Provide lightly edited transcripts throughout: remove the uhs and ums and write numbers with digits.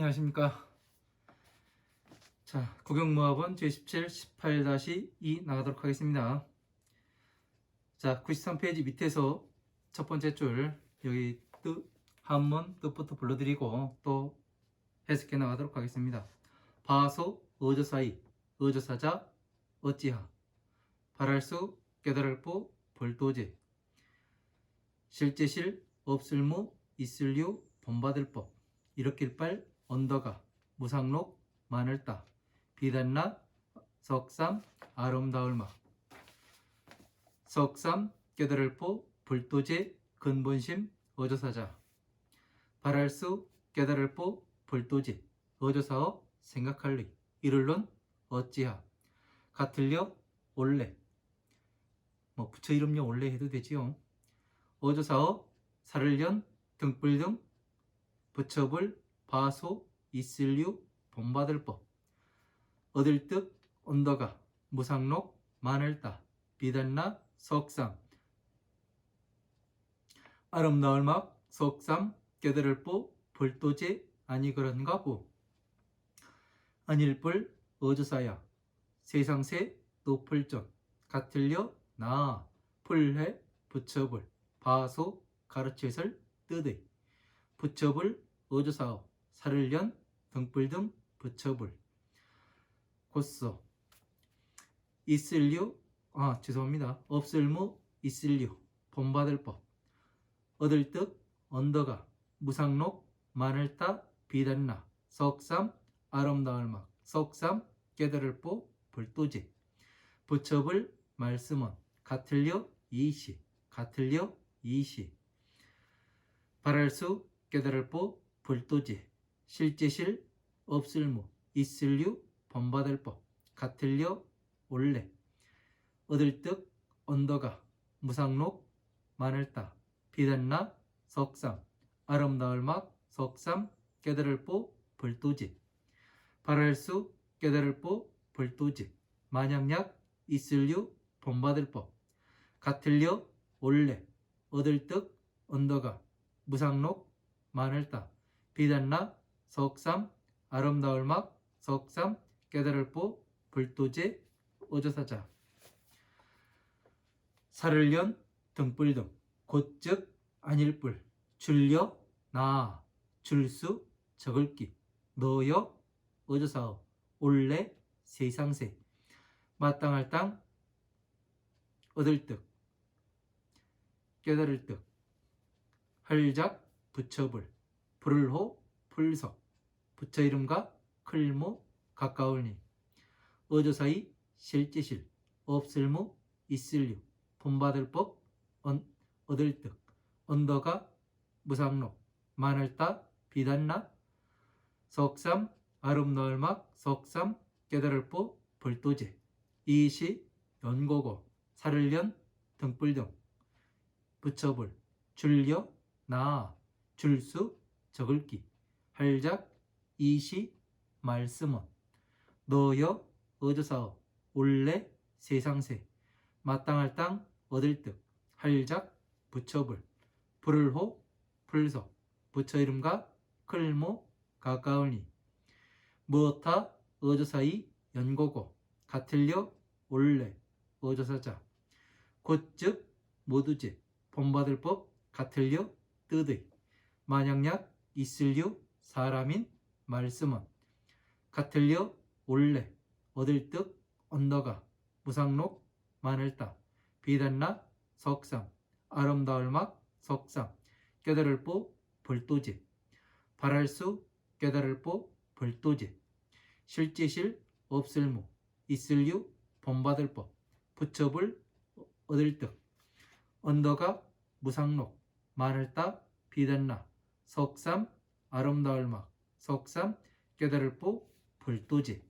안녕하십니까. 자, 국영무합원 제17, 18-2 나가도록 하겠습니다. 자, 93페이지 밑에서 첫 번째 줄, 여기 한문 뜻부터 불러드리고 또 해석해 나가도록 하겠습니다. 바소, 어조사이, 어조사자, 어찌하, 발할수, 깨달을보, 벌도제, 실제실, 없을무, 있을류, 본받을법, 일으킬발, 언더가, 무상록, 마늘따, 비단나, 석삼, 아름다울마, 석삼, 깨달을보, 불도제, 근본심, 어조사자, 발할수, 깨달을보, 불도제, 어조사어, 생각할리, 이를론, 어찌하, 같을려, 올래, 부처 이름요 올래 해도 되지요. 어조사어, 살을련, 등불등, 부처불, 바소, 있을류, 본받을법, 얻을 뜻, 언더가, 무상록, 마늘따, 비단나, 석삼, 아름다울 막, 석삼, 깨달을보, 불도제, 아니 그런가 부, 아닐불, 어조사야, 세상세, 노풀전, 같을려, 나, 풀해, 부처불, 바소, 가르치설, 뜻의, 부처불, 어조사어, 살을련, 등불등, 부처불, 곧서, 있을류, 죄송합니다. 없을무, 있을류, 본받을법, 얻을 뜻, 언더가, 무상록, 마늘따, 비단나, 석삼, 아름다울막, 석삼, 깨달을보, 불도제, 부처불, 말씀원, 같을려, 이시, 같을려, 이시, 발할수, 깨달을보, 불도제, 실제실, 없을무, 있을류, 본받을법, 같을려, 올래, 얻을 뜻, 언더가, 무상록, 마늘따, 비단나, 석삼, 아름다울막, 석삼, 깨달을보, 불도제, 발할수, 깨달을보, 불도제, 만약약, 있을류, 본받을법, 같을려, 올래, 얻을 뜻, 언더가, 무상록, 마늘따, 비단나, 석삼, 아름다울막, 석삼, 깨달을보, 불도제, 어조사자, 살을련, 등불등, 곧즉, 아닐불, 줄려, 나, 줄수, 적을기, 너여, 어조사어, 올래, 세상세, 마땅할 땅, 얻을 뜻, 깨달을 뜻, 할작, 부처불, 불호, 불석, 부처 이름과 클모, 가까울니, 어조사이, 실제실, 없을무, 있을류, 본받을법, 얻을 뜻, 언더가, 무상록, 마늘따, 비단나, 석삼, 아름다울막, 석삼, 깨달을보, 불도제, 이시, 연고고, 살을련, 등불등, 부처불, 줄려, 나, 줄수, 적을기, 할작, 이시, 말씀원, 너여, 어조사어, 올래, 세상세, 마땅할 땅, 얻을 뜻, 할작, 부처불, 불호, 불석, 부처 이름과 클모, 가까우니, 무엇하, 어조사이, 연고고, 같을려, 올래, 어조사자, 곧즉, 모두제, 본받을법, 같을려, 뜻의, 만약약, 있을류, 사람인, 말씀원, 같을려, 올래, 얻을 뜻, 언더가, 무상록, 마늘따, 비단나, 석삼, 아름다울막, 석삼, 깨달을보, 불도제, 발할수, 깨달을보, 불도제, 실제실, 없을무, 있을류, 본받을법, 부처불, 얻을 뜻, 언더가, 무상록, 마늘따, 비단나, 석삼, 아름다울막, 석삼, 깨달을보, 불도제.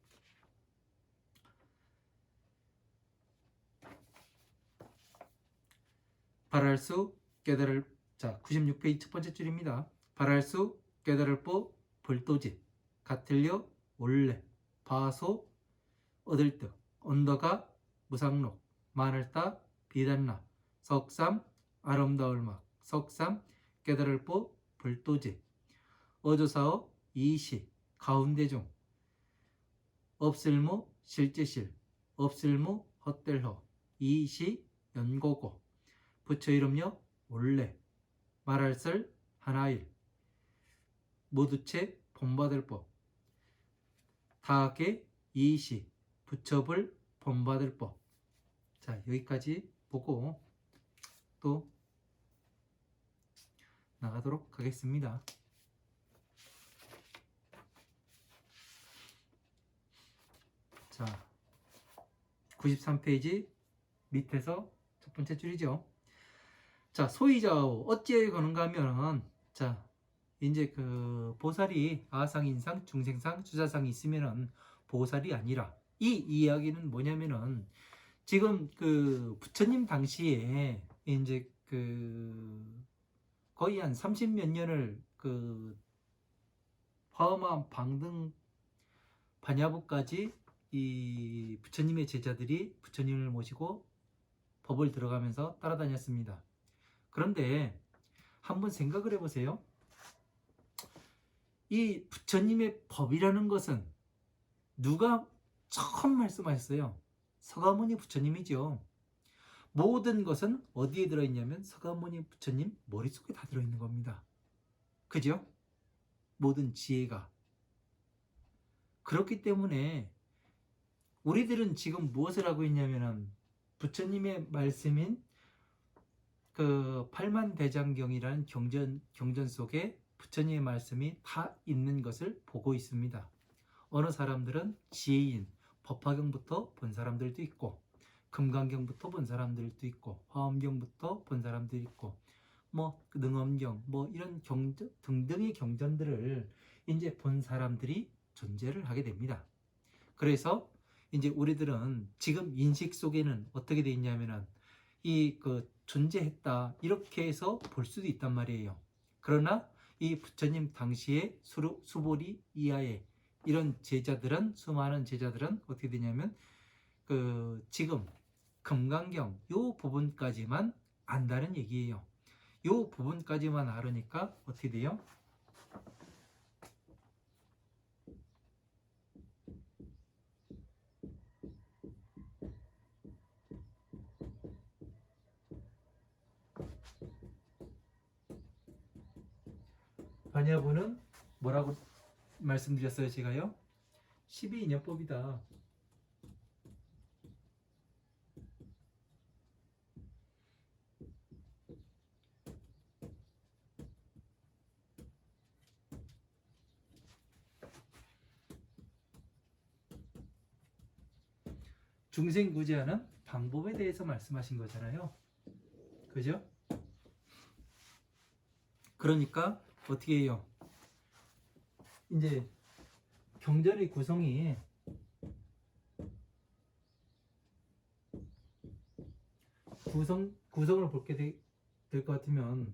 발할수, 깨달을, 자, 96페이지 첫 번째 줄입니다. 발할수, 깨달을보, 불도제, 같을려, 올래, 바소, 얻을 뜻, 언더가, 무상록, 마늘따, 비단나, 석삼, 아름다울막, 석삼, 깨달을보, 불도제, 어조사어, 이시, 가운데중, 없을무 실제실, 없을무 헛될허, 이시 연고고, 부처 이름요 원래, 말할설 하나일, 모두체 본받을 법, 다하게 이시, 부처불 본받을 법. 자, 여기까지 보고 또 나가도록 하겠습니다. 자, 93페이지 밑에서 첫 번째 줄이죠. 자, 소이자오 어찌에 거는가 하면은, 자, 이제 그 보살이 아상, 인상, 중생상, 주자상이 있으면은 보살이 아니라, 이 이야기는 뭐냐면은 지금 그 부처님 당시에 이제 그 거의 한 30몇 년을 그 화엄한 방등 반야부까지 이 부처님의 제자들이 부처님을 모시고 법을 들어가면서 따라다녔습니다. 그런데 한번 생각을 해보세요. 이 부처님의 법이라는 것은 누가 처음 말씀하셨어요? 서가모니 부처님이죠. 모든 것은 어디에 들어있냐면 서가모니 부처님 머릿속에 다 들어있는 겁니다. 그죠? 모든 지혜가. 그렇기 때문에 우리들은 지금 무엇을 하고 있냐면 부처님의 말씀인 그 팔만대장경이라는 경전 속에 부처님의 말씀이 다 있는 것을 보고 있습니다. 어느 사람들은 지혜인 법화경부터 본 사람들도 있고, 금강경부터 본 사람들도 있고, 화엄경부터 본 사람들도 있고, 뭐 능엄경, 뭐 이런 경전 등등의 경전들을 이제 본 사람들이 존재를 하게 됩니다. 그래서 이제 우리들은 지금 인식 속에는 어떻게 돼 있냐면은 이 그 존재했다 이렇게 해서 볼 수도 있단 말이에요. 그러나 이 부처님 당시에 수보리 이하의 이런 제자들은, 수많은 제자들은 어떻게 되냐면 그 지금 금강경 요 부분까지만 안다는 얘기예요. 요 부분까지만 알으니까 어떻게 돼요? 반야부는 뭐라고 말씀드렸어요 제가요? 12인연법이다. 중생구제하는 방법에 대해서 말씀하신 거잖아요. 그죠? 그러니까 어떻게 해요? 이제 경전의 구성이 구성을 볼게 될 것 같으면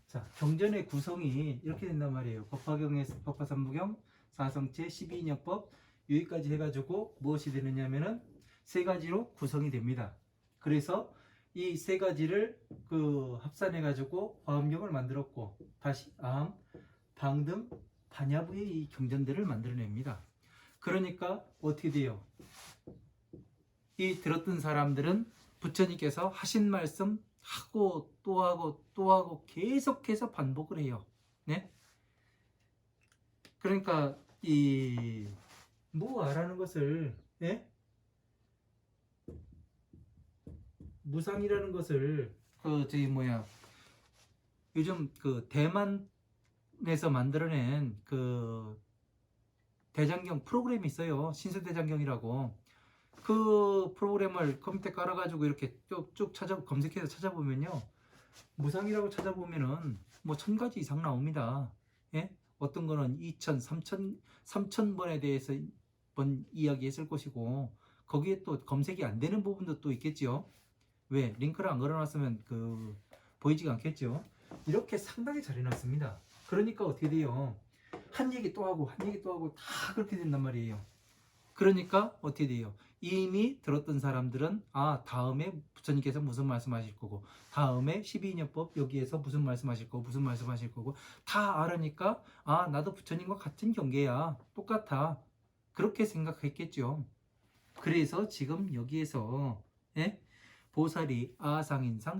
자, 경전의 구성이 이렇게 된단 말이에요. 법화경에서 법화삼부경, 사성체, 12인연법 여기까지 해가지고 무엇이 되느냐면은 세 가지로 구성이 됩니다. 그래서 이 세 가지를 그 합산해가지고 화엄경을 만들었고, 다시 암, 방등, 반야부의 이 경전들을 만들어냅니다. 그러니까 어떻게 돼요? 이 들었던 사람들은 부처님께서 하신 말씀 하고 또 하고 또 하고 계속해서 반복을 해요. 네? 그러니까 이 무아라는 것을, 예? 무상이라는 것을 그 저기 뭐야 요즘 그 대만에서 만들어낸 그 대장경 프로그램이 있어요. 신수대장경이라고. 그 프로그램을 컴퓨터에 깔아가지고 이렇게 쭉 검색해서 찾아보면요. 무상이라고 찾아보면은 뭐 1000가지 이상 나옵니다. 예? 어떤 거는 2000, 3000번에 대해서 번 이야기했을 것이고, 거기에 또 검색이 안 되는 부분도 또 있겠죠. 왜? 링크를 안 걸어놨으면 보이지가 않겠죠. 이렇게 상당히 잘 해놨습니다. 그러니까 어떻게 돼요? 한 얘기 또 하고 한 얘기 또 하고 다 그렇게 된단 말이에요. 그러니까 어떻게 돼요? 이미 들었던 사람들은 다음에 부처님께서 무슨 말씀하실 거고, 다음에 12인연법 여기에서 무슨 말씀하실 거고, 무슨 말씀하실 거고 다 알으니까 나도 부처님과 같은 경계야, 똑같아, 그렇게 생각했겠죠. 그래서 지금 여기에서 예? 보살이 아상인상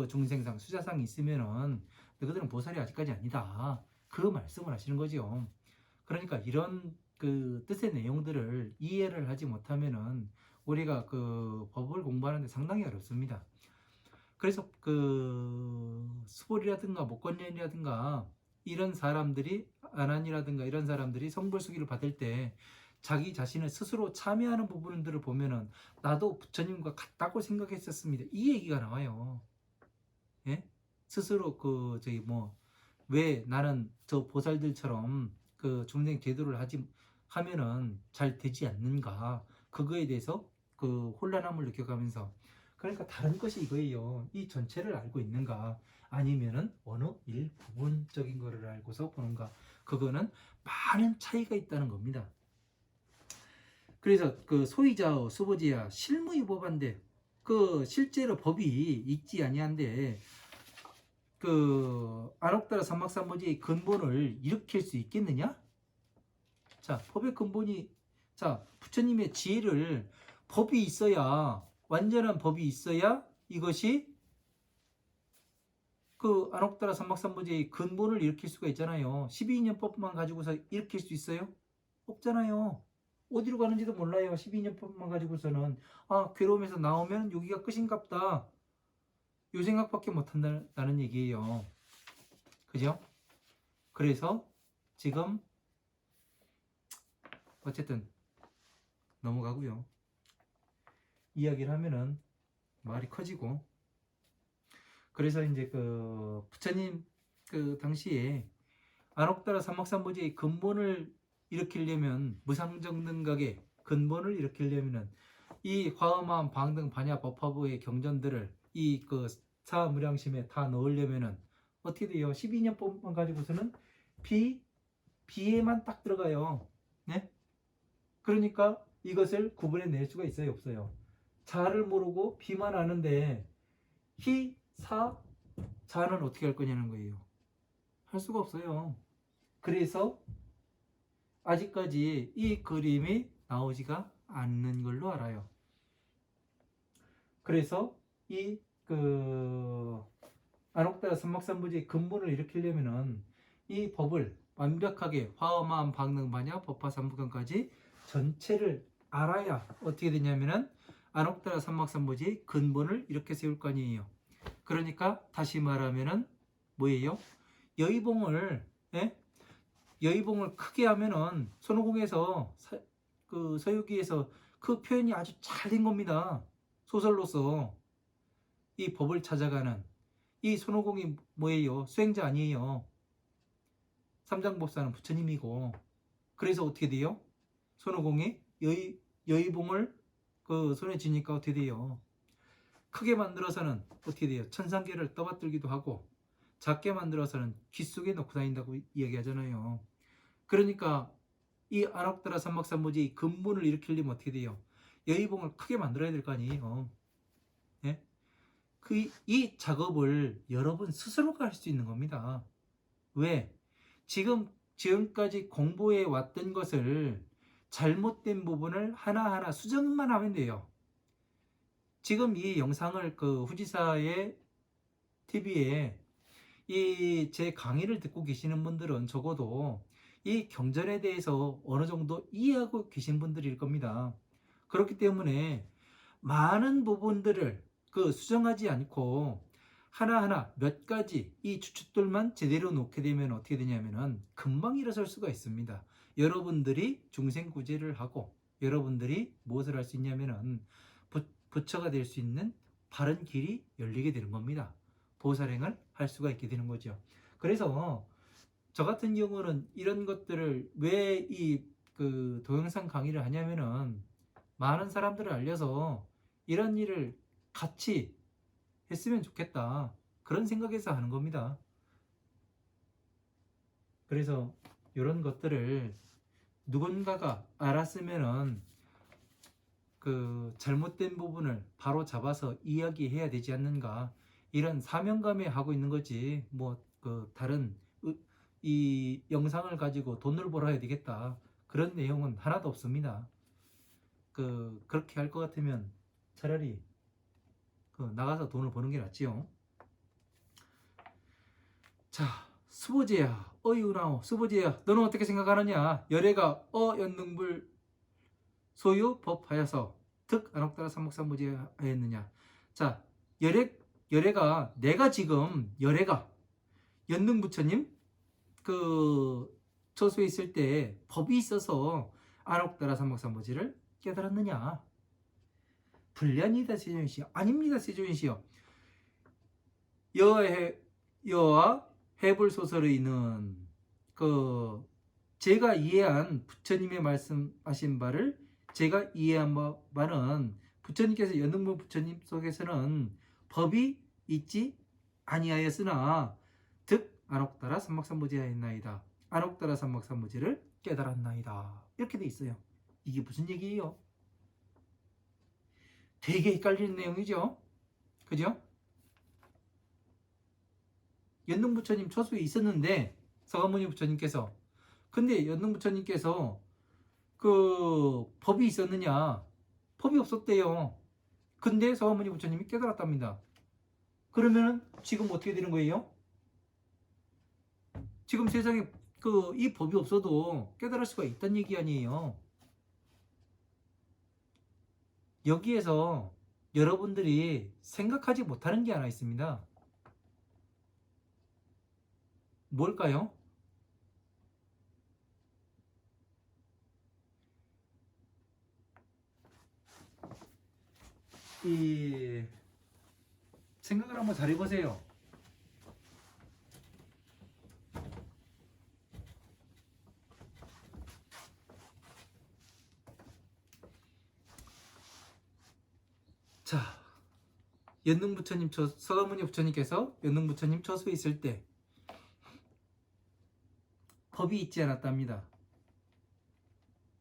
중생상 수자상이 있으면은 너희들은 보살이 아직까지 아니다, 그 말씀을 하시는 거죠. 그러니까 이런 뜻의 내용들을 이해를 하지 못하면은 우리가 법을 공부하는데 상당히 어렵습니다. 그래서 수볼이라든가 목건년이라든가 이런 사람들이, 아난이라든가 이런 사람들이 성불수기를 받을 때 자기 자신을 스스로 참여하는 부분들을 보면은 나도 부처님과 같다고 생각했었습니다, 이 얘기가 나와요. 예? 스스로 왜 나는 저 보살들처럼 중생 제도를 하면은 잘 되지 않는가, 그거에 대해서 혼란함을 느껴가면서, 그러니까 다른 것이 이거예요. 이 전체를 알고 있는가, 아니면은 어느 일부분적인 거를 알고서 보는가, 그거는 많은 차이가 있다는 겁니다. 그래서 소이자어 수보지야 실무위법한데, 실제로 법이 있지 아니한데 안옥다라 삼막삼보지의 근본을 일으킬 수 있겠느냐? 자, 법의 근본이, 부처님의 지혜를, 법이 있어야, 완전한 법이 있어야 이것이 안옥다라 삼막삼보지의 근본을 일으킬 수가 있잖아요. 12인연법만 가지고서 일으킬 수 있어요? 없잖아요. 어디로 가는지도 몰라요. 12인연법만 가지고서는 괴로움에서 나오면 여기가 끝인갑다, 요 생각밖에 못한다는 얘기예요. 그죠? 그래서 지금 어쨌든 넘어가고요. 이야기를 하면은 말이 커지고, 그래서 이제 부처님 당시에 안옥다라 삼막삼보지의 근본을 일으키려면, 무상정등각의 근본을 일으키려면은 이 화엄한 방등 반야 법화부의 경전들을 이 사무량심에 다 넣으려면은 어떻게 돼요? 12년법만 가지고서는 비에만 딱 들어가요. 네? 그러니까 이것을 구분해 낼 수가 있어요, 없어요? 자를 모르고 비만 아는데 히, 사, 자는 어떻게 할 거냐는 거예요. 할 수가 없어요. 그래서 아직까지 이 그림이 나오지가 않는 걸로 알아요. 그래서 이 안옥다라 삼막삼부지의 근본을 일으키려면은 이 법을 완벽하게 화엄한 방능 반야 법화 삼부경까지 전체를 알아야 어떻게 되냐면은 안옥다라 삼막삼부지의 근본을 이렇게 세울 거 아니에요. 그러니까 다시 말하면은 뭐예요? 여의봉을, 예? 여의봉을 크게 하면은 손오공에서 서유기에서 그 표현이 아주 잘 된 겁니다. 소설로서 이 법을 찾아가는 이 손오공이 뭐예요? 수행자 아니에요. 삼장법사는 부처님이고, 그래서 어떻게 돼요? 손오공이 여의봉을 손에 쥐니까 어떻게 돼요? 크게 만들어서는 어떻게 돼요? 천상계를 떠받들기도 하고, 작게 만들어서는 귀 속에 넣고 다닌다고 이야기하잖아요. 그러니까 이 안옥다라 삼막삼보지의 근본을 일으키려면 어떻게 돼요? 여의봉을 크게 만들어야 될 거 아니에요. 예? 이 작업을 여러분 스스로가 할 수 있는 겁니다. 왜? 지금까지 공부해 왔던 것을 잘못된 부분을 하나하나 수정만 하면 돼요. 지금 이 영상을 후지사의 TV에 이 제 강의를 듣고 계시는 분들은 적어도 이 경전에 대해서 어느 정도 이해하고 계신 분들일 겁니다. 그렇기 때문에 많은 부분들을 수정하지 않고 하나하나 몇 가지 이 추측들만 제대로 놓게 되면 어떻게 되냐면은 금방 일어설 수가 있습니다. 여러분들이 중생구제를 하고 여러분들이 무엇을 할 수 있냐면은 부처가 될 수 있는 바른 길이 열리게 되는 겁니다. 보살행을 할 수가 있게 되는 거죠. 그래서 저 같은 경우는 이런 것들을 왜 이 그 동영상 강의를 하냐면은 많은 사람들을 알려서 이런 일을 같이 했으면 좋겠다. 그런 생각에서 하는 겁니다. 그래서 이런 것들을 누군가가 알았으면은 그 잘못된 부분을 바로 잡아서 이야기해야 되지 않는가, 이런 사명감에 하고 있는 거지, 뭐 그 다른 이 영상을 가지고 돈을 벌어야 되겠다, 그런 내용은 하나도 없습니다. 그렇게 할 것 같으면 차라리 나가서 돈을 버는 게 낫지요. 자, 수보제야, 어이우나오, 수보제야, 너는 어떻게 생각하느냐? 열애가 연능불 소유 법하여서 득 안옥따라 삼목삼보제 하였느냐. 자, 열애가 내가 지금 열애가 연능부처님 그 처소에 있을 때 법이 있어서 안옥따라 삼목삼보제를 깨달았느냐. 불량이다 세존이시여. 아닙니다 세존이시여. 여와 해불소설의는 제가 이해한 부처님의 말씀하신 바를 제가 이해한 바는 부처님께서 연능부 부처님 속에서는 법이 있지 아니하였으나 득 안옥따라 삼막삼보제하였나이다. 안옥따라 삼막삼보제를 깨달았나이다. 이렇게 돼 있어요. 이게 무슨 얘기예요? 되게 헷갈리는 내용이죠. 그죠? 연능부처님 처소에 있었는데 서가모니 부처님께서, 근데 연능부처님께서 법이 있었느냐? 법이 없었대요. 근데 서가모니 부처님이 깨달았답니다. 그러면 지금 어떻게 되는 거예요? 지금 세상에 이 법이 없어도 깨달을 수가 있다는 얘기 아니에요. 여기에서 여러분들이 생각하지 못하는 게 하나 있습니다. 뭘까요? 생각을 한번 잘 해보세요. 자, 연능부처님 서가모니 부처님께서 연능부처님 처소에 있을 때 법이 있지 않았답니다.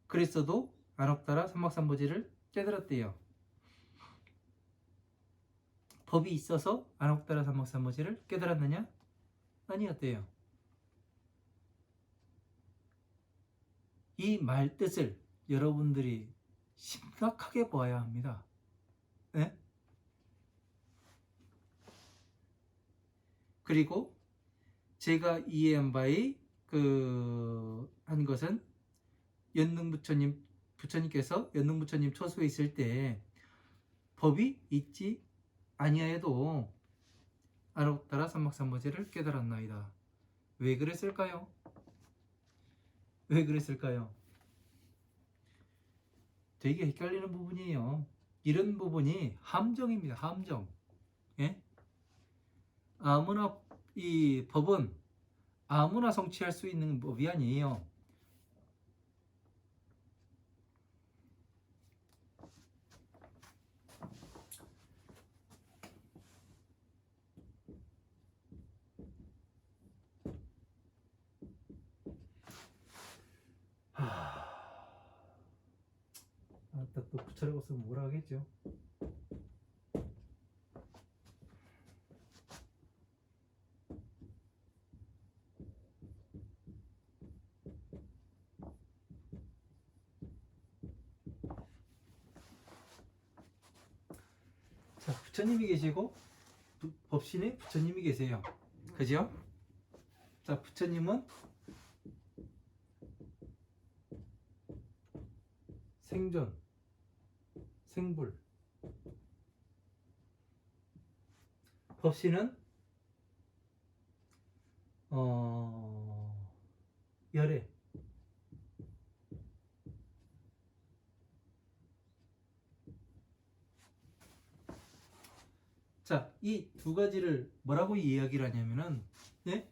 그랬어도 안옥따라 삼막삼보제를 깨달았대요. 법이 있어서 안옥따라 삼막삼보제를 깨달았느냐? 아니었대요. 이 말 뜻을 여러분들이 심각하게 보아야 합니다. 네? 그리고 제가 이해한 바의 한 것은 부처님께서 연능부처님 처소에 있을 때 법이 있지 아니하여도 안옥따라 삼막삼보제를 깨달았나이다. 왜 그랬을까요? 왜 그랬을까요? 되게 헷갈리는 부분이에요. 이런 부분이 함정입니다. 함정. 예? 아무나, 이 법은 아무나 성취할 수 있는 법이 아니에요. 또 부처라고 쓰면 뭐라 하겠죠? 자, 부처님이 계시고 법신에 부처님이 계세요. 그죠? 자, 부처님은 생존, 생불. 법신은 열애. 자, 이 두 가지를 뭐라고 이야기를 하냐면은, 네?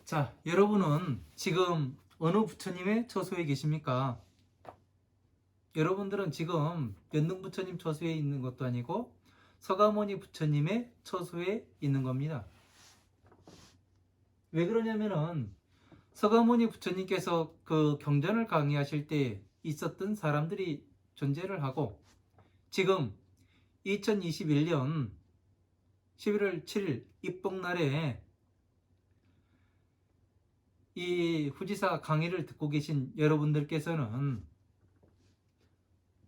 자, 여러분은 지금 어느 부처님의 처소에 계십니까? 여러분들은 지금 연능 부처님 처소에 있는 것도 아니고 서가모니 부처님의 처소에 있는 겁니다. 왜 그러냐면은 서가모니 부처님께서 그 경전을 강의하실 때 있었던 사람들이 존재를 하고, 지금 2021년 11월 7일 입봉날에 이 후지사 강의를 듣고 계신 여러분들께서는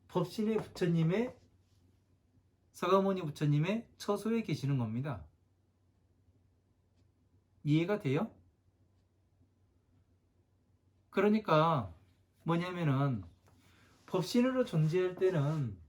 법신의 부처님의, 서가모니 부처님의 처소에 계시는 겁니다. 이해가 돼요? 그러니까 뭐냐면은 법신으로 존재할 때는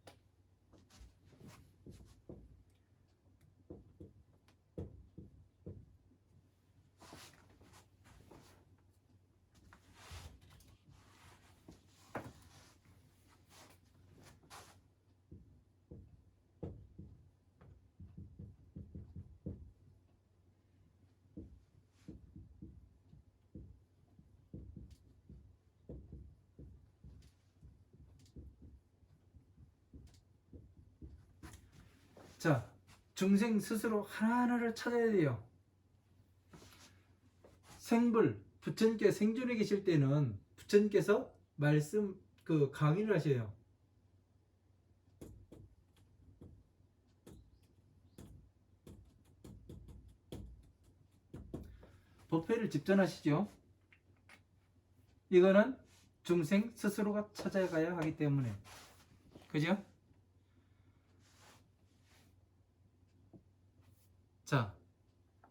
자, 중생 스스로 하나하나를 찾아야 돼요. 생불, 부처님께 생존해 계실 때는 부처님께서 말씀 그 강의를 하셔요. 법회를 집전하시죠. 이거는 중생 스스로가 찾아가야 하기 때문에, 그죠? 자,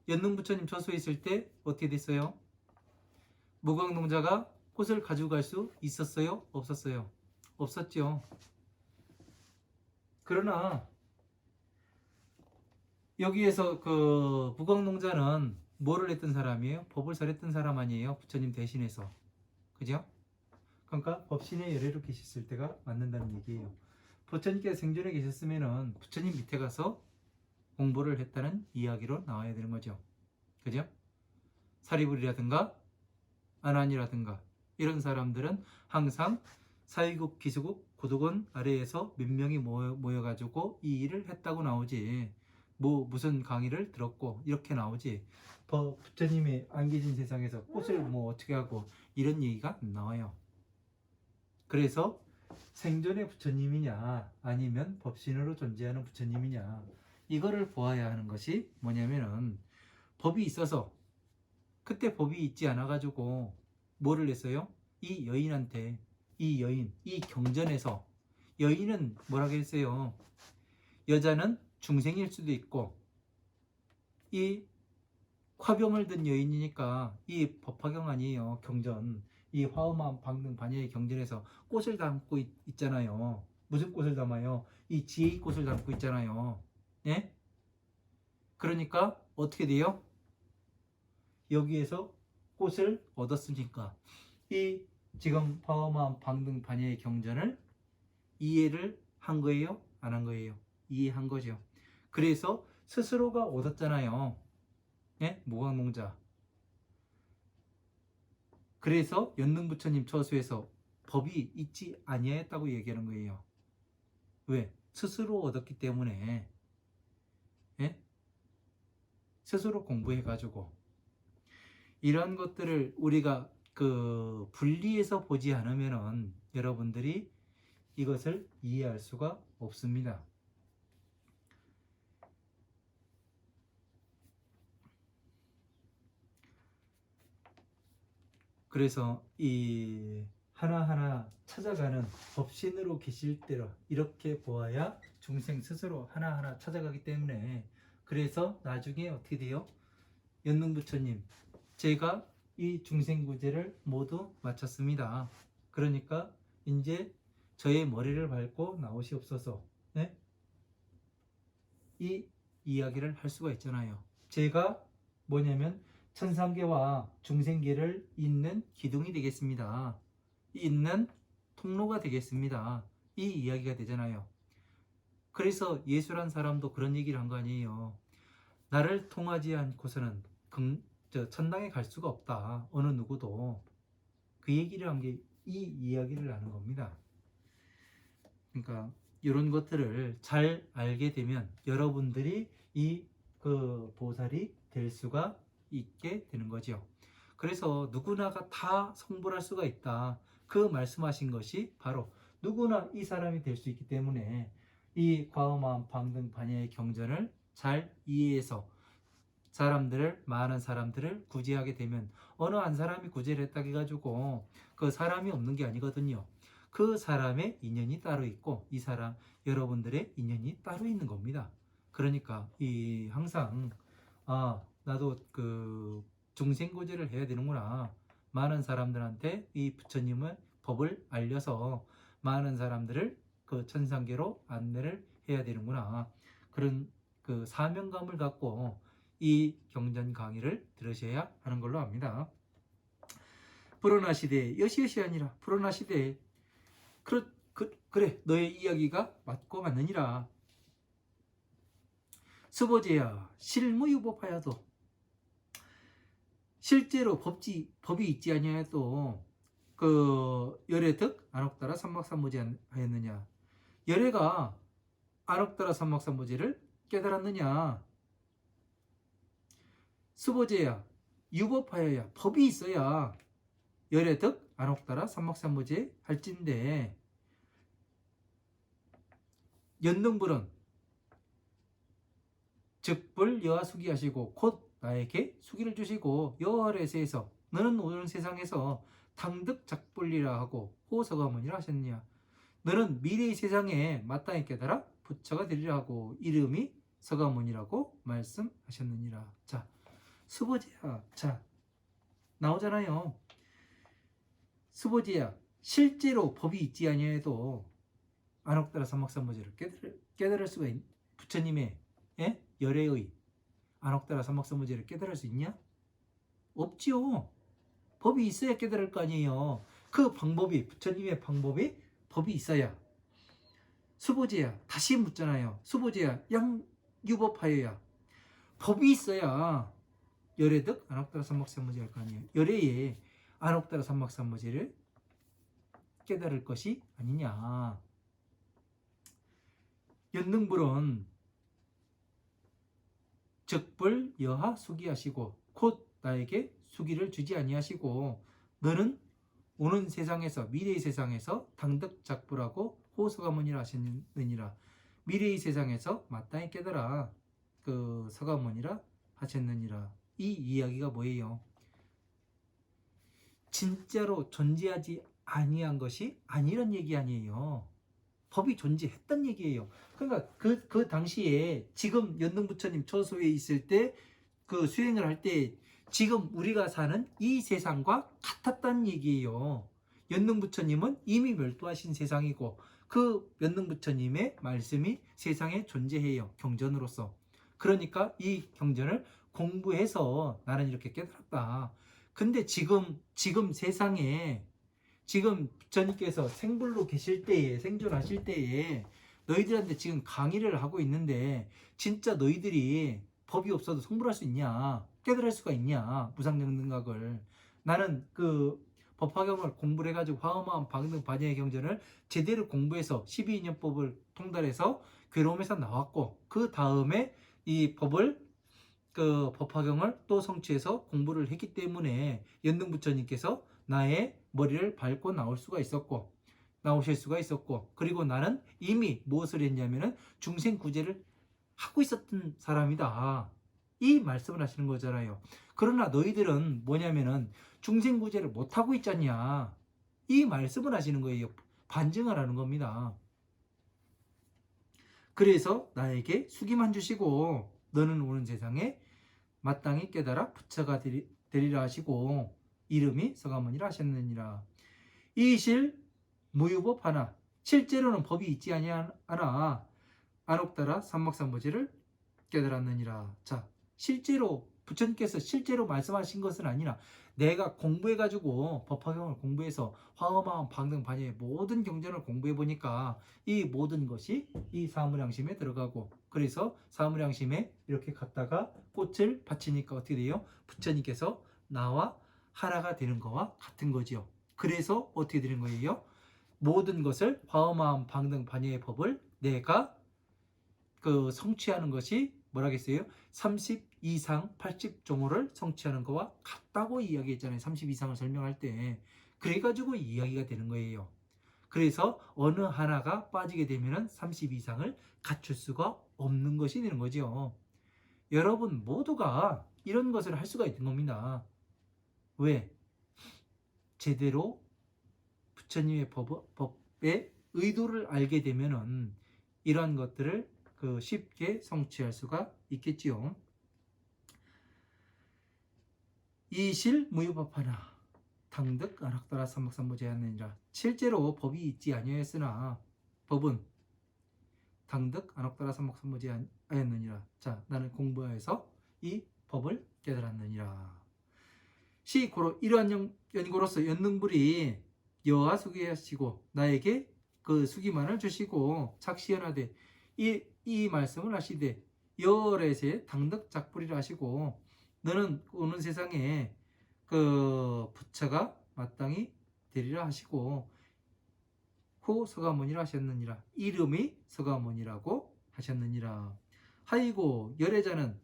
연능 부처님 처소에 있을 때 어떻게 됐어요? 무광농자가 꽃을 가져갈 수 있었어요? 없었어요? 없었죠. 그러나 여기에서 그 무광농자는 뭐를 했던 사람이에요? 법을 설했던 사람 아니에요? 부처님 대신해서. 그죠? 그러니까 법신의 열애로 계셨을 때가 맞는다는 얘기예요. 부처님께서 생존에 계셨으면은 부처님 밑에 가서 공부를 했다는 이야기로 나와야 되는 거죠. 그죠? 사리불이라든가 아난이라든가 이런 사람들은 항상 사위국, 기수국, 고도건 아래에서 몇 명이 모여가지고 이 일을 했다고 나오지, 뭐 무슨 강의를 들었고 이렇게 나오지, 부처님의 안 계신 세상에서 꽃을 뭐 어떻게 하고 이런 얘기가 안 나와요. 그래서 생존의 부처님이냐 아니면 법신으로 존재하는 부처님이냐, 이거를 보아야 하는 것이 뭐냐면은, 법이 있어서, 그때 법이 있지 않아 가지고 뭐를 했어요? 이 여인한테, 이 여인, 이 경전에서 여인은 뭐라고 했어요? 여자는 중생일 수도 있고, 이 화병을 든 여인이니까 이 법화경 아니에요. 경전, 이 화엄한 방등 반야의 경전에서 꽃을 담고 있잖아요. 무슨 꽃을 담아요? 이 지혜의 꽃을 담고 있잖아요. 예? 그러니까 어떻게 돼요? 여기에서 꽃을 얻었으니까 이 지금 화엄한 방등 반야의 경전을 이해를 한 거예요? 안 한 거예요? 이해한 거죠. 그래서 스스로가 얻었잖아요. 예? 무광농자. 그래서 연능부처님 처소에서 법이 있지 아니하였다고 얘기하는 거예요. 왜? 스스로 얻었기 때문에. 예? 스스로 공부해가지고 이런 것들을 우리가 그 분리해서 보지 않으면은 여러분들이 이것을 이해할 수가 없습니다. 그래서 이 하나하나 찾아가는 법신으로 계실 때로 이렇게 보아야 중생 스스로 하나하나 찾아가기 때문에, 그래서 나중에 어떻게 돼요? 연능부처님, 제가 이 중생구제를 모두 마쳤습니다. 그러니까 이제 저의 머리를 밟고 나오시옵소서. 네? 이 이야기를 할 수가 있잖아요. 제가 뭐냐면 천상계와 중생계를 잇는 기둥이 되겠습니다. 잇는 통로가 되겠습니다. 이 이야기가 되잖아요. 그래서 예수란 사람도 그런 얘기를 한 거 아니에요. 나를 통하지 않고서는 천당에 갈 수가 없다. 어느 누구도. 그 얘기를 한 게 이 이야기를 하는 겁니다. 그러니까 이런 것들을 잘 알게 되면 여러분들이 그 보살이 될 수가 있게 되는 거죠. 그래서 누구나가 다 성불할 수가 있다. 그 말씀하신 것이 바로 누구나 이 사람이 될 수 있기 때문에 이 과음한 방등 반야의 경전을 잘 이해해서 많은 사람들을 구제하게 되면 어느 한 사람이 구제를 했다 해가지고 그 사람이 없는 게 아니거든요. 그 사람의 인연이 따로 있고 이 사람 여러분들의 인연이 따로 있는 겁니다. 그러니까 항상 나도 그 중생구제를 해야 되는구나. 많은 사람들한테 이 부처님의 법을 알려서 많은 사람들을 그 천상계로 안내를 해야 되는구나. 그런 그 사명감을 갖고 이 경전 강의를 들으셔야 하는 걸로 압니다. 불어나시되 여시여시 아니라 불어나시되 그래 너의 이야기가 맞고 맞느니라. 수보제야 실무유법하여도 실제로 법이 있지 아니하여도 그 열애득 안옥따라 삼막삼보제 하였느냐. 열애가 안옥따라 삼막삼보제를 깨달았느냐. 수보제야 유법하여야 법이 있어야 열애득 안옥따라 삼막삼보제 할진데 연등불은 즉불 여하 수기하시고 곧 나에게 수기를 주시고 여하래세에서 너는 오는 세상에서 당득 작불리라 하고 호서가문이라 하셨느냐. 너는 미래의 세상에 마땅히 깨달아 부처가 되리라 하고 이름이 서가문이라고 말씀하셨느니라. 자, 수보제야. 자, 나오잖아요. 수보제야 실제로 법이 있지 아니해도 안옥따라 삼막삼보제를 깨달을 수가 부처님의 열애의 안옥따라 삼막삼보제를 깨달을 수 있냐? 없지요. 법이 있어야 깨달을 거 아니에요. 그 방법이 부처님의 방법이 법이 있어야. 수보제야 다시 묻잖아요. 수보제야 양유법하여야 법이 있어야 열애득 안옥따라 삼막삼보제 할 거 아니에요. 열애에 안옥따라 삼막삼보제를 깨달을 것이 아니냐. 연등불은 즉불 여하 수기하시고 곧 나에게 수기를 주지 아니하시고 너는 오는 세상에서 미래의 세상에서 당득작불하고 호서가문이라 하셨느니라. 미래의 세상에서 마땅히 깨달아 그 서가문이라 하셨느니라. 이 이야기가 뭐예요? 진짜로 존재하지 아니한 것이 아니란 얘기 아니에요. 법이 존재했단 얘기예요. 그러니까 그 당시에 지금 연등부처님 초소에 있을 때 그 수행을 할 때 지금 우리가 사는 이 세상과 같았다는 얘기예요. 연등부처님은 이미 멸도하신 세상이고 그 연등부처님의 말씀이 세상에 존재해요. 경전으로서. 그러니까 이 경전을 공부해서 나는 이렇게 깨달았다. 근데 지금 세상에 지금 부처님께서 생불로 계실 때에 생존하실 때에 너희들한테 지금 강의를 하고 있는데 진짜 너희들이 법이 없어도 성불할 수 있냐? 깨달을 수가 있냐? 무상정등각을. 나는 그 법화경을 공부를 해가지고 화엄화엄 방등 반야의 경전을 제대로 공부해서 12인연법을 통달해서 괴로움에서 나왔고 그 다음에 이 법을 그 법화경을 또 성취해서 공부를 했기 때문에 연등부처님께서 나의 머리를 밟고 나오실 수가 있었고 그리고 나는 이미 무엇을 했냐면은 중생구제를 하고 있었던 사람이다. 이 말씀을 하시는 거잖아요. 그러나 너희들은 뭐냐면은 중생구제를 못하고 있잖냐. 이 말씀을 하시는 거예요. 반증을 하는 겁니다. 그래서 나에게 수기만 주시고 너는 오는 세상에 마땅히 깨달아 부처가 되리라 하시고 이름이 서가모니라 하셨느니라. 이실 무유법 하나 실제로는 법이 있지 아니하나 안옥따라 삼막삼보제를 깨달았느니라. 자, 실제로 부처님께서 실제로 말씀하신 것은 아니라 내가 공부해가지고 법화경을 공부해서 화엄하엄 방등 반야의 모든 경전을 공부해 보니까 이 모든 것이 이 사무량심에 들어가고, 그래서 사무량심에 이렇게 갖다가 꽃을 바치니까 어떻게 돼요? 부처님께서 나와 하나가 되는 거와 같은 거지요. 그래서 어떻게 되는 거예요? 모든 것을 화엄하엄 방등 반야의 법을 내가 성취하는 것이 뭐라겠어요? 30 이상 80종호를 성취하는 것과 같다고 이야기했잖아요. 30 이상을 설명할 때. 그래가지고 이야기가 되는 거예요. 그래서 어느 하나가 빠지게 되면 30 이상을 갖출 수가 없는 것이 되는 거죠. 여러분 모두가 이런 것을 할 수가 있는 겁니다. 왜? 제대로 부처님의 법의 의도를 알게 되면은 이러한 것들을 쉽게 성취할 수가 있겠지요. 이실 무유법하나 당득 안학따라 삼박삼보제하느니라. 실제로 법이 있지 아니하였으나 법은 당득 안학따라 삼박삼보제하였느니라. 자, 나는 공부하여서 이 법을 깨달았느니라. 시 고로 이러한 연고로서 연능불이 여하 수기하시고 나에게 그 수기만을 주시고 착시연하되 이 말씀을 하시되 여래세 당득 작불이라 하시고 너는 오는 세상에 부처가 마땅히 되리라 하시고 후 서가모니라 하셨느니라. 이름이 서가모니라고 하셨느니라. 하이고 열애자는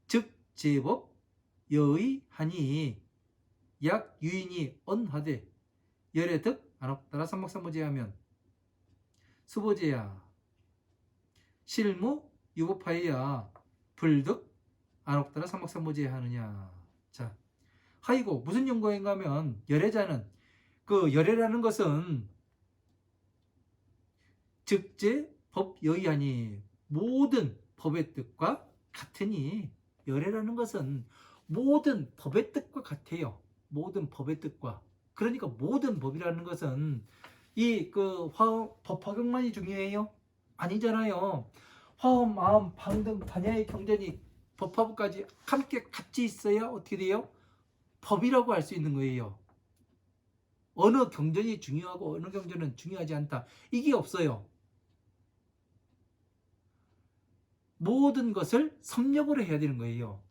즉 제법 여의하니 약 유인이 언하되 열애득 안옥따라 삼박삼보제하면 수보제야 실무 유법하여야 불득 안옥따라 삼박삼보제 하느냐. 자, 하이고 무슨 연고인가 하면 열애자는 열애라는 것은 즉제 법 여의하니 모든 법의 뜻과 같으니 열애라는 것은 모든 법의 뜻과 같아요. 모든 법의 뜻과. 그러니까 모든 법이라는 것은 법화경만이 중요해요? 아니잖아요. 화엄, 마음, 방등, 반야의 경전이 법화부까지 함께 같이 있어야 어떻게 돼요? 법이라고 할 수 있는 거예요. 어느 경전이 중요하고 어느 경전은 중요하지 않다. 이게 없어요. 모든 것을 섭렵으로 해야 되는 거예요.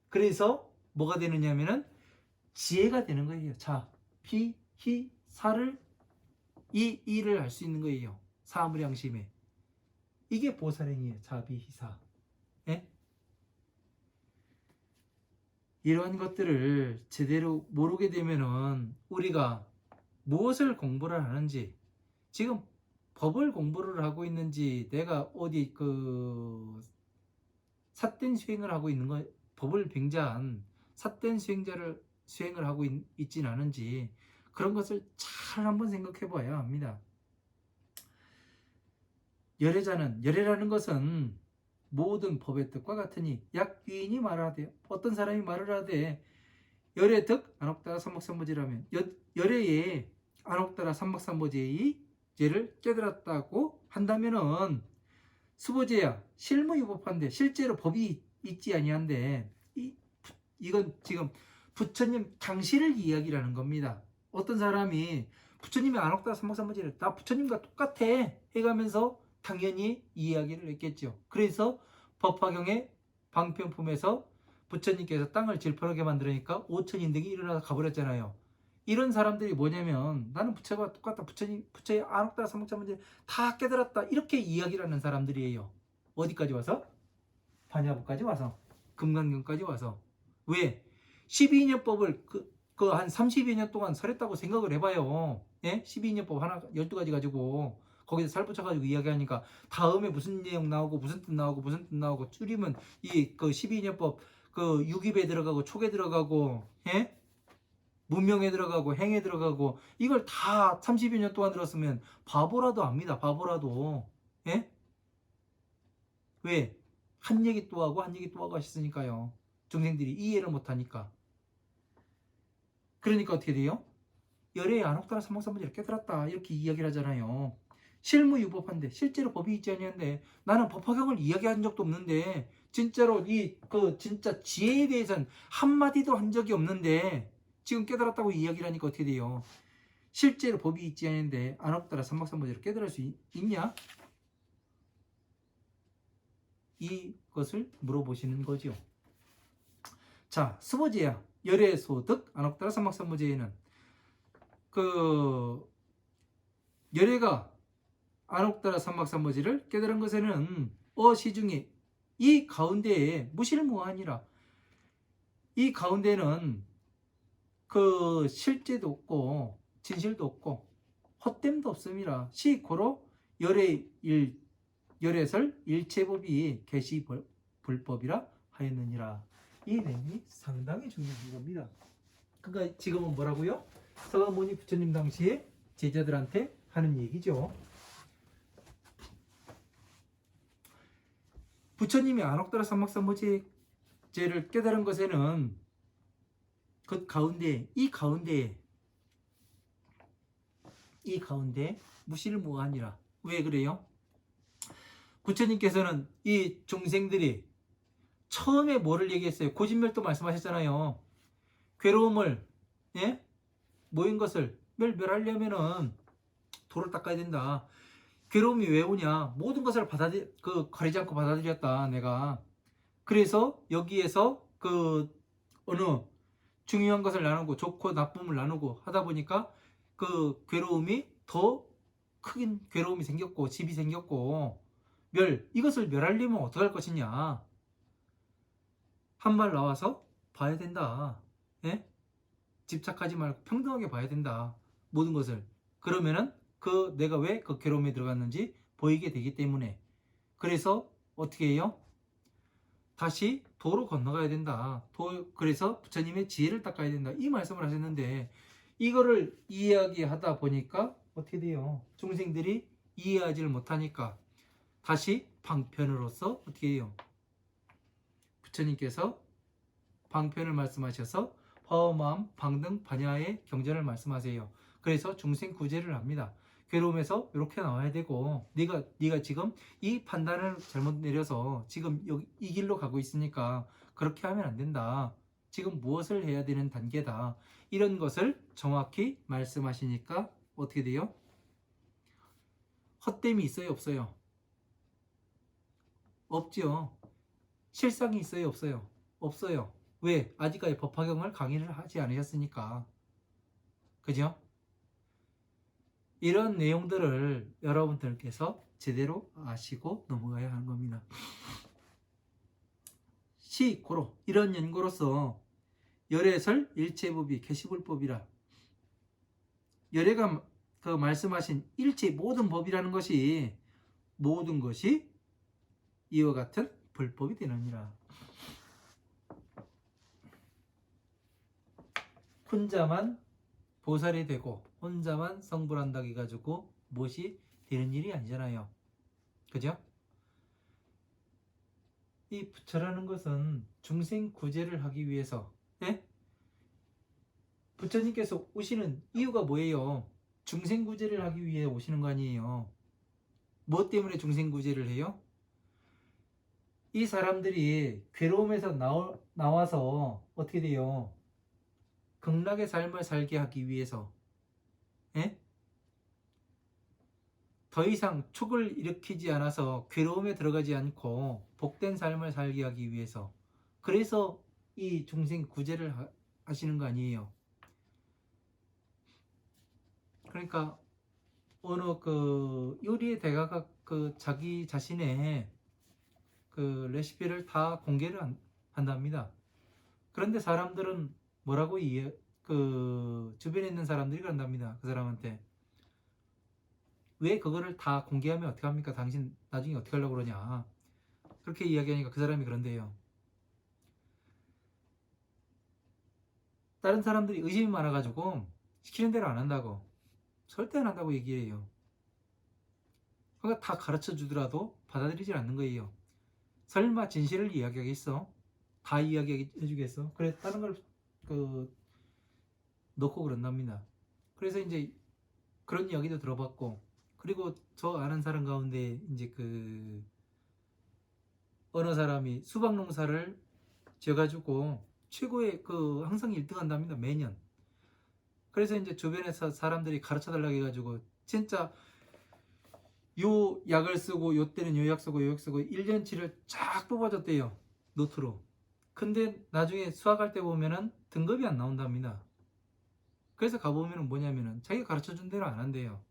그래서 뭐가 되느냐면은 지혜가 되는 거예요. 자, 피, 히, 사를 이 일을 할 수 있는 거예요. 사무량심에. 이게 보살행이에요. 자비희사. 예? 이러한 것들을 제대로 모르게 되면은 우리가 무엇을 공부를 하는지, 지금 법을 공부를 하고 있는지, 내가 어디 삿된 수행을 하고 있는 거, 법을 빙자한 삿된 수행을 하고 있진 않은지 그런 것을 잘 한번 생각해 봐야 합니다. 열애라는 것은 모든 법의 뜻과 같으니 약귀인이 말하되, 어떤 사람이 말을 하되 열애득 안옥따라 삼박삼보제라면 열애에 안옥따라 삼박삼보제의 죄를 깨달았다고 한다면은 수보제야 실무유법한데 실제로 법이 있지 아니한데 이건 지금 부처님 당시를 이야기라는 겁니다. 어떤 사람이 부처님이 안옥따라 삼박삼보제를 나 부처님과 똑같아 해가면서 당연히 이야기를 했겠죠. 그래서 법화경의 방편품에서 부처님께서 땅을 질펀하게 만들으니까 5천인등이 일어나서 가버렸잖아요. 이런 사람들이 뭐냐면 나는 부처와 똑같다. 부처의 안옥따라 삼박삼보제 다 깨달았다. 이렇게 이야기를 하는 사람들이에요. 어디까지 와서? 반야부까지 와서. 금강경까지 와서. 왜? 12인연법을 한 30여 년 동안 설했다고 생각을 해봐요. 예? 12인연법 하나 12가지 가지고 거기서 살 붙여가지고 이야기하니까 다음에 무슨 내용 나오고 무슨 뜻 나오고 무슨 뜻 나오고 줄이면 12인연법 유기배 들어가고 촉에 들어가고, 예? 문명에 들어가고 행에 들어가고 이걸 다 30여 년 동안 들었으면 바보라도 압니다. 바보라도. 예? 왜? 한 얘기 또 하고 한 얘기 또 하고 하셨으니까요. 중생들이 이해를 못하니까. 그러니까 어떻게 돼요? 열애의 안옥따라 삼박삼보제를 깨달았다 이렇게 이야기를 하잖아요. 실무유법한데 실제로 법이 있지 않냐는데 나는 법화경을 이야기한 적도 없는데 진짜로 진짜 지혜에 대해서는 한마디도 한 적이 없는데 지금 깨달았다고 이야기를 하니까 어떻게 돼요? 실제로 법이 있지 않는데 안옥따라 삼박삼보제를 깨달을 수 있냐? 이것을 물어보시는 거죠. 자, 스보제야 열애소득 안옥따라 삼박삼보제에는 그 열애가 안옥따라 삼박삼보제를 깨달은 것에는 시중에 이 가운데에 무실무한이라 이 가운데는 그 실제도 없고 진실도 없고 헛됨도 없음이라 시고로 열애설 일체법이 계시 불법이라 하였느니라. 이 내용이 상당히 중요한 겁니다. 그러니까 지금은 뭐라고요? 서가모니 부처님 당시에 제자들한테 하는 얘기죠. 부처님이 안옥따라 삼박삼보제를 깨달은 것에는 그 가운데 이 가운데 무실무한이라. 왜 그래요? 부처님께서는 이 중생들이 처음에 뭐를 얘기했어요? 고진멸도 말씀하셨잖아요. 괴로움을 모인 것을 멸하려면은 도를 닦아야 된다. 괴로움이 왜 오냐? 모든 것을 가리지 않고 받아들였다 내가. 그래서 여기에서 어느 중요한 것을 나누고 좋고 나쁨을 나누고 하다 보니까 그 괴로움이 더 큰 괴로움이 생겼고 집이 생겼고 이것을 멸하려면 어떻게 할 것이냐? 한 말 나와서 봐야 된다. 집착하지 말고 평등하게 봐야 된다. 모든 것을. 그러면은 내가 왜 그 괴로움에 들어갔는지 보이게 되기 때문에. 그래서 어떻게 해요? 다시 도로 건너가야 된다. 그래서 부처님의 지혜를 닦아야 된다. 이 말씀을 하셨는데 이거를 이야기하다 보니까 어떻게 돼요? 중생들이 이해하지를 못하니까 다시 방편으로서 어떻게 해요? 부처님께서 방편을 말씀하셔서 화엄함, 방등, 반야의 경전을 말씀하세요. 그래서 중생 구제를 합니다. 괴로움에서 이렇게 나와야 되고 네가 지금 이 판단을 잘못 내려서 지금 이 길로 가고 있으니까 그렇게 하면 안 된다. 지금 무엇을 해야 되는 단계다. 이런 것을 정확히 말씀하시니까 어떻게 돼요? 헛됨이 있어요, 없어요? 없죠. 실상이 있어요, 없어요? 없어요. 왜? 아직까지 법화경을 강의를 하지 않으셨으니까. 그죠? 이런 내용들을 여러분들께서 제대로 아시고 넘어가야 하는 겁니다. 시고로 이런 연고로서 열애설 일체법이 계시불법이라. 열애가 말씀하신 일체 모든 법이라는 것이 모든 것이 이와 같은 불법이 되느니라. 혼자만 보살이 되고 혼자만 성불한다고 해가지고 무엇이 되는 일이 아니잖아요. 그죠? 이 부처라는 것은 중생 구제를 하기 위해서 부처님께서 오시는 이유가 뭐예요? 중생 구제를 하기 위해 오시는 거 아니에요. 뭐 때문에 중생 구제를 해요? 이 사람들이 괴로움에서 나와서 어떻게 돼요? 극락의 삶을 살게 하기 위해서 더 이상 축을 일으키지 않아서 괴로움에 들어가지 않고 복된 삶을 살게 하기 위해서. 그래서 이 중생 구제를 하시는 거 아니에요. 그러니까 어느 요리의 대가가 자기 자신의 레시피를 다 공개를 한답니다. 그런데 사람들은 뭐라고 주변에 있는 사람들이 그런답니다. 그 사람한테 왜 그거를 다 공개하면 어떻게 합니까? 당신 나중에 어떻게 하려고 그러냐? 그렇게 이야기하니까 그 사람이 그런데요. 다른 사람들이 의심이 많아가지고 시키는 대로 안 한다고, 절대 안 한다고 얘기해요. 그러니까 다 가르쳐 주더라도 받아들이질 않는 거예요. 설마 진실을 이야기하겠어? 다 이야기해 주겠어? 그래 다른 걸 놓고 그런답니다. 그래서 이제 그런 이야기도 들어봤고, 그리고 저 아는 사람 가운데 이제 그 어느 사람이 수박 농사를 지어가지고 최고의 그 항상 1등 한답니다, 매년. 그래서 이제 주변에서 사람들이 가르쳐 달라고 해가지고 진짜 요 약을 쓰고 요 때는 요 약 쓰고 요 약 쓰고 1년치를 쫙 뽑아줬대요, 노트로. 근데 나중에 수학할 때 보면은 등급이 안 나온답니다. 그래서 가보면은 뭐냐면은 자기가 가르쳐 준 대로 안 한대요.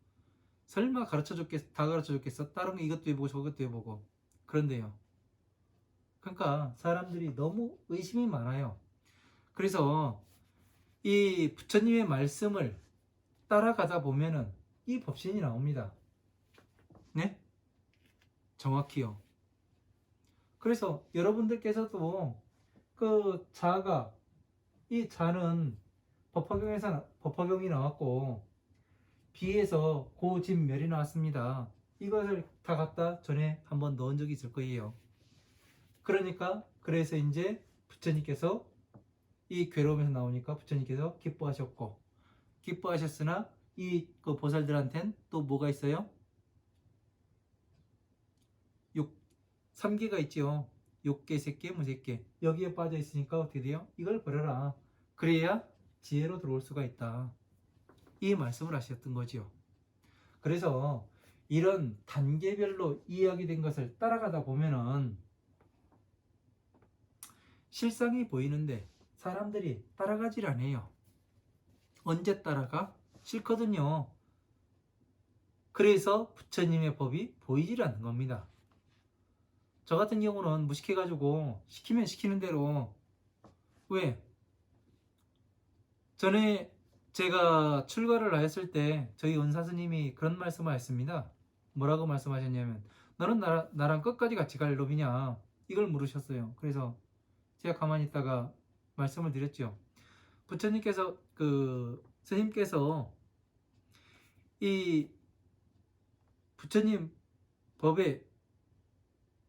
설마 다 가르쳐 줬겠어? 다른 거 이것도 해보고 저것도 해보고 그런데요. 그러니까 사람들이 너무 의심이 많아요. 그래서 이 부처님의 말씀을 따라가다 보면은 이 법신이 나옵니다. 네? 정확히요. 그래서 여러분들께서도 그 자가, 이 자는 법화경이 나왔고 비에서 고진멸이 나왔습니다. 이것을 다 갖다 전에 한번 넣은 적이 있을 거예요. 그러니까 그래서 이제 부처님께서 이 괴로움에서 나오니까 부처님께서 기뻐하셨고, 기뻐하셨으나 이 그 보살들한텐 또 뭐가 있어요? 3개가 있지요. 욕계, 색계, 무색계. 여기에 빠져 있으니까 어떻게 돼요? 이걸 버려라. 그래야 지혜로 들어올 수가 있다. 이 말씀을 하셨던 거지요. 그래서 이런 단계별로 이야기된 것을 따라가다 보면은 실상이 보이는데 사람들이 따라가질 않아요. 언제 따라가? 싫거든요. 그래서 부처님의 법이 보이질 않는 겁니다. 저 같은 경우는 무식해가지고 시키면 시키는 대로, 왜? 전에 제가 출가를 하였을 때 저희 은사 스님이 그런 말씀을 하셨습니다. 뭐라고 말씀하셨냐면, 너는 나랑 끝까지 같이 갈 놈이냐, 이걸 물으셨어요. 그래서 제가 가만히 있다가 말씀을 드렸죠. 부처님께서 그 스님께서 이 부처님 법에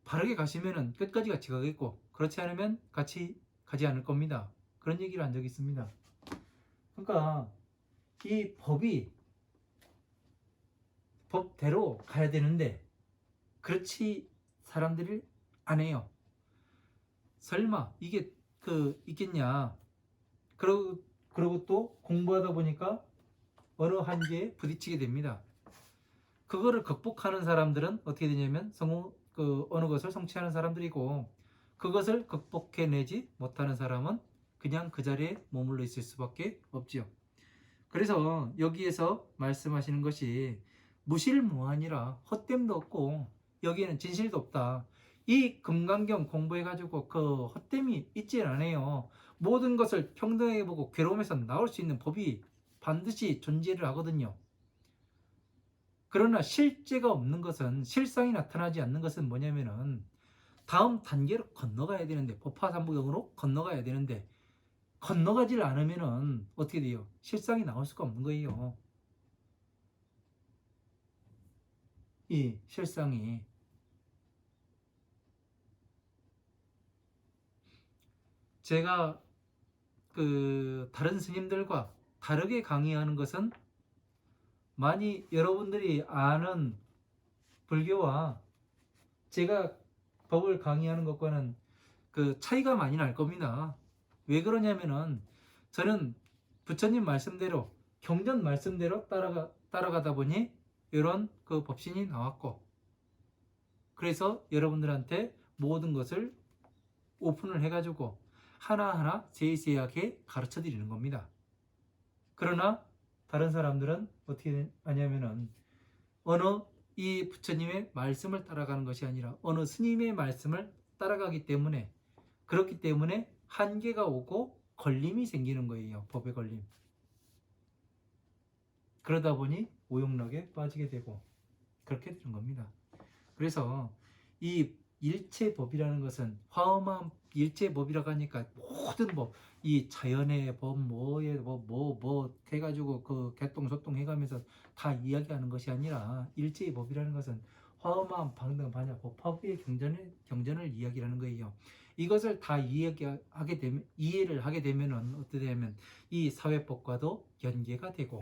바르게 가시면은 끝까지 같이 가겠고, 그렇지 않으면 같이 가지 않을 겁니다. 그런 얘기를 한 적이 있습니다. 그러니까 이 법이 법대로 가야 되는데 그렇지 사람들이 안 해요. 설마 이게 그 있겠냐. 그러고 또 공부하다 보니까 어느 한계에 부딪히게 됩니다. 그거를 극복하는 사람들은 어떻게 되냐면 어느 것을 성취하는 사람들이고, 그것을 극복해내지 못하는 사람은 그냥 그 자리에 머물러 있을 수밖에 없지요. 그래서 여기에서 말씀하시는 것이 무실무한이라 헛됨도 없고 여기에는 진실도 없다. 이 금강경 공부해가지고 그 헛됨이 있질 않아요. 모든 것을 평등하게 보고 괴로움에서 나올 수 있는 법이 반드시 존재를 하거든요. 그러나 실제가 없는 것은, 실상이 나타나지 않는 것은 뭐냐면은 다음 단계로 건너가야 되는데, 법화삼부경으로 건너가야 되는데 건너가질 않으면은 어떻게 돼요? 실상이 나올 수가 없는 거예요. 이 실상이. 제가 그 다른 스님들과 다르게 강의하는 것은, 많이 여러분들이 아는 불교와 제가 법을 강의하는 것과는 그 차이가 많이 날 겁니다. 왜 그러냐면은 저는 부처님 말씀대로, 경전 말씀대로 따라가다 보니 이런 그 법신이 나왔고, 그래서 여러분들한테 모든 것을 오픈을 해가지고 하나하나 세세하게 가르쳐 드리는 겁니다. 그러나 다른 사람들은 어떻게 하냐면은 어느 이 부처님의 말씀을 따라가는 것이 아니라 어느 스님의 말씀을 따라가기 때문에, 그렇기 때문에 한계가 오고 걸림이 생기는 거예요. 법의 걸림. 그러다 보니 오용락에 빠지게 되고 그렇게 되는 겁니다. 그래서 이 일체법이라는 것은, 화엄한 일체법이라고 하니까 모든 법, 이 자연의 법, 뭐의 법, 뭐 해가지고 그 개똥소똥 해가면서 다 이야기하는 것이 아니라, 일체의 법이라는 것은 화엄한 방등 반야 법화부의 경전을 이야기하는 거예요. 이것을 다 이해를 하게 되면은 어떻게 되냐면 이 사회법과도 연계가 되고,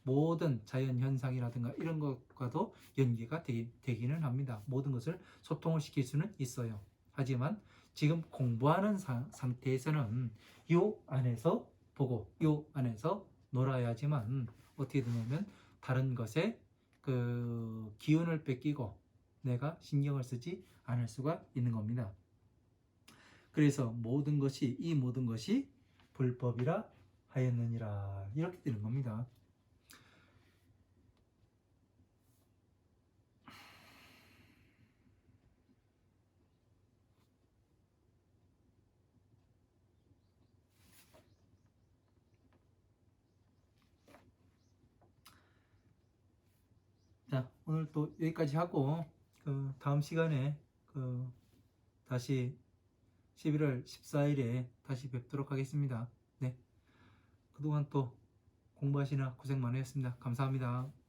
모든 자연 현상이라든가 이런 것과도 연계가 되기는 합니다. 모든 것을 소통을 시킬 수는 있어요. 하지만 지금 공부하는 상태에서는 요 안에서 보고 요 안에서 놀아야지만 어떻게 되냐면 다른 것에 그 기운을 뺏기고 내가 신경을 쓰지 않을 수가 있는 겁니다. 그래서 이 모든 것이 불법이라 하였느니라 이렇게 되는 겁니다. 자, 오늘 또 여기까지 하고 그 다음 시간에 그 다시 11월 14일에 다시 뵙도록 하겠습니다. 네, 그동안 또 공부하시느라 고생 많으셨습니다. 감사합니다.